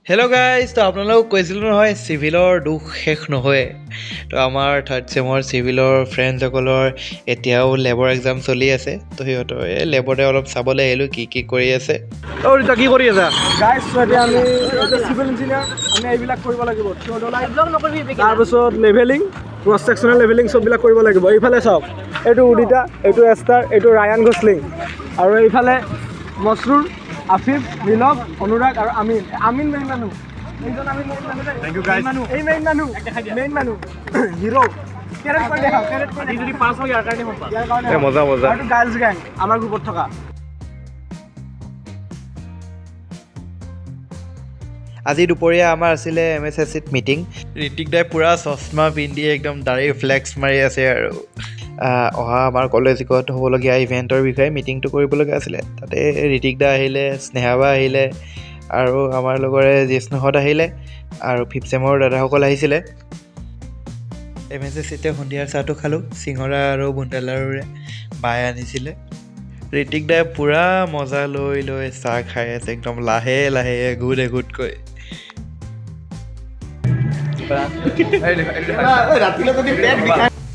Hello' guys, তো আপোনালোকক কৈছিলোঁ নহয় চিভিলৰ দুখ শেষ নহয়। তো আমাৰ থাৰ্ড চেমৰ চিভিলৰ ফ্ৰেণ্ডসকলৰ এতিয়াও লেবৰ এক্সাম চলি আছে। তো সিহঁতৰ এই লেবতে অলপ চাবলৈ আহিলোঁ কি কৰি আছে। অ' ৰিতা কি কৰি আছা? গাইজ এতিয়া আমি চিভিল ইঞ্জিনিয়াৰ আমি এইবিলাক কৰিব লাগিব তাৰপিছত লেভেলিং ক্ৰছ ছেকশ্যনেল লেভেলিং চববিলাক কৰিব লাগিব। এইফালে চাওক, এইটো উদিতা, এইটো এষ্টাৰ, এইটো ৰায়ান গছলিং, আৰু এইফালে মছৰুৰ, আফিফ, নীলভ, অনুৰাগ আৰু আমিন মেইন মানুহ। এইজন আমিন মেইন মানুহ দেই। এই মেইন মানুহ হিৰো। মজা মজা। আৰু গাৰ্লছ গেং আমাৰ গ্ৰুপত থকা। আজি দুপৰীয়া আমাৰ আছিলে MSSCত মিটিং। ঋতিক দাই পূৰা চশমা পিন্ধি একদম দাঢ়ি ফ্লেক্স মাৰি আছে আৰু অহা আমাৰ কলেজত হ'বলগীয়া ইভেণ্টৰ বিষয়ে মিটিংটো কৰিবলগীয়া আছিলে। তাতে ঋতিক দা আহিলে, স্নেহাবা আহিলে, আৰু আমাৰ লগৰে জিষ্ণুহঁত আহিলে, আৰু ফিফ্থ চেমৰ দাদাসকল আহিছিলে। MSSCতে সন্ধিয়াৰ চাহটো খালোঁ চিঙৰা আৰু বুন্দাল লাৰুৰে বাই আনিছিলে। ঋতিক দাই পূৰা মজা লৈ চাহ খাই আছে একদম লাহে লাহে এঘোট এঘোটকৈ।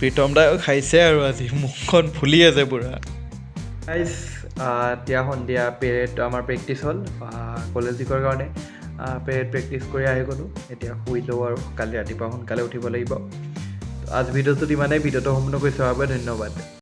প্ৰীতম দাও খাইছে আৰু আজি মুখখন ফুলি আছে পূৰা। এতিয়া সন্ধিয়া পেৰেড আমাৰ প্ৰেক্টিচ হ'ল কলেজ উইকৰ কাৰণে। পেৰেড প্ৰেক্টিচ কৰি আহি গ'লোঁ। এতিয়া শুই লওঁ আৰু কালি ৰাতিপুৱা সোনকালে উঠিব লাগিব। আজি ভিডিঅ'টোত ইমানেই। ভিডিঅ'টো সম্পূৰ্ণ কৰি চোৱাৰ বাবে ধন্যবাদ।